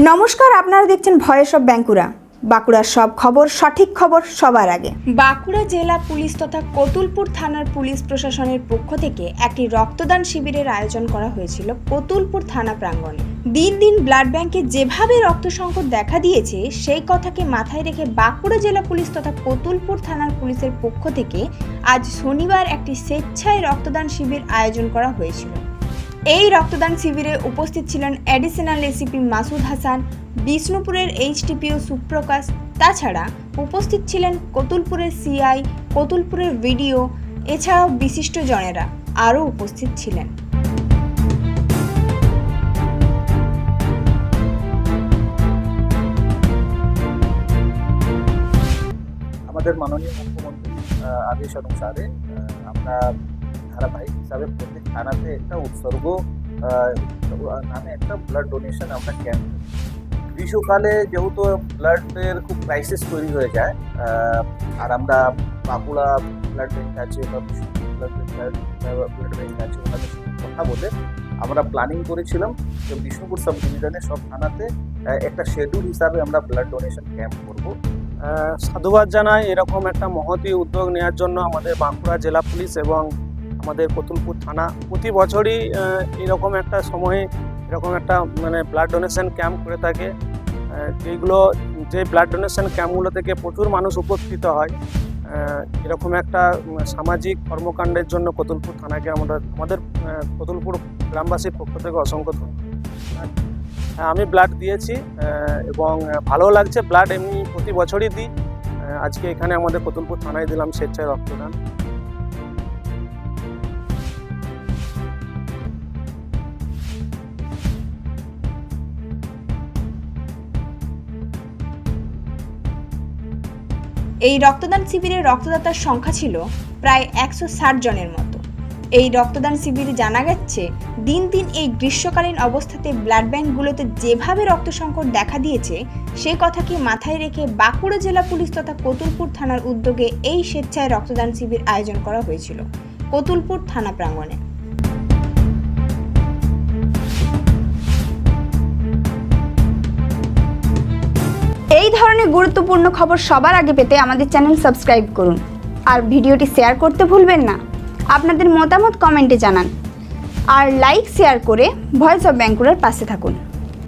নমস্কার, আপনারা দেখছেন ভয়েস অফ বাঁকুড়া। বাঁকুড়ার সব খবর, সঠিক খবর সবার আগে। বাঁকুড়া জেলা পুলিশ তথা কতুলপুর থানার পুলিশ প্রশাসনের পক্ষ থেকে একটি রক্তদান শিবিরের আয়োজন করা হয়েছিল কতুলপুর থানা প্রাঙ্গণে। দিন দিন ব্লাড ব্যাংকে যেভাবে রক্ত সংকট দেখা দিয়েছে সেই কথাকে মাথায় রেখে বাঁকুড়া জেলা পুলিশ তথা কতুলপুর থানার পুলিশের পক্ষ থেকে আজ শনিবার একটি স্বেচ্ছায় রক্তদান শিবির আয়োজন করা হয়েছিল। এই রক্তদান শিবিরে উপস্থিত ছিলেন অ্যাডিশনাল এসিপি মাসুদ হাসান, বিষ্ণুপুরের এইচটিপিও সুপ্রকাশ। তাছাড়া উপস্থিত ছিলেন কতুলপুরের সিআই, কতুলপুরের ভিডিও, এছাড়াও বিশিষ্টজনেরা আরও উপস্থিত ছিলেন। আমাদের মাননীয় মুখ্যমন্ত্রী আদেশ অনুসারে আমরা ধারাবাহিক হিসাবে প্রত্যেক থানাতে একটা উৎসর্গ নামে একটা ব্লাড ডোনেশন আমরা ক্যাম্প। গ্রীষ্মকালে যেহেতু ব্লাডের খুব ক্রাইসিস তৈরি হয়ে যায়, আর আমরা বাঁকুড়া ব্লাড ব্যাংক আছে বা ব্লাড ব্যাংক আছে ওনাদের সঙ্গে কথা বলে আমরা প্ল্যানিং করেছিলাম যে বিষ্ণুপুর সাব ডিভিশনে সব থানাতে একটা শেডিউল হিসাবে আমরা ব্লাড ডোনেশন ক্যাম্প করবো। সাধুবাদ জানাই এরকম একটা মহতী উদ্যোগ নেওয়ার জন্য আমাদের বাঁকুড়া জেলা পুলিশ এবং আমাদের কতুলপুর থানা প্রতি বছরই এরকম একটা সময়ে এরকম একটা ব্লাড ডোনেশন ক্যাম্প করে থাকে। যে ব্লাড ডোনেশন ক্যাম্পগুলো থেকে প্রচুর মানুষ উপকৃত হয়। এরকম একটা সামাজিক কর্মকাণ্ডের জন্য কতুলপুর থানাকে আমাদের কতুলপুর গ্রামবাসীর পক্ষ থেকে অসংখ্য ধন্যবাদ। আমি ব্লাড দিয়েছি এবং ভালো লাগছে। ব্লাড এমনি প্রতি বছরই দিই, আজকে এখানে আমাদের কতুলপুর থানায় দিলাম স্বেচ্ছায় রক্তদান। এই রক্তদান শিবিরে রক্তদাতার সংখ্যা ছিল প্রায় 160 জনের মতো। এই রক্তদান শিবিরে জানা যাচ্ছে দিন দিন এই গ্রীষ্মকালীন অবস্থাতে ব্লাড ব্যাংকগুলোতে যেভাবে রক্ত সংকট দেখা দিয়েছে সেই কথাকে মাথায় রেখে বাঁকুড়া জেলা পুলিশ তথা কতুলপুর থানার উদ্যোগে এই স্বেচ্ছায় রক্তদান শিবির আয়োজন করা হয়েছিল কতুলপুর থানা প্রাঙ্গণে। এই ধরনের গুরুত্বপূর্ণ খবর সবার আগে পেতে আমাদের চ্যানেল সাবস্ক্রাইব করুন আর ভিডিওটি শেয়ার করতে ভুলবেন না। আপনাদের মতামত কমেন্টে জানান আর লাইক শেয়ার করে ভয়েস অফ বাঁকুড়ার পাশে থাকুন।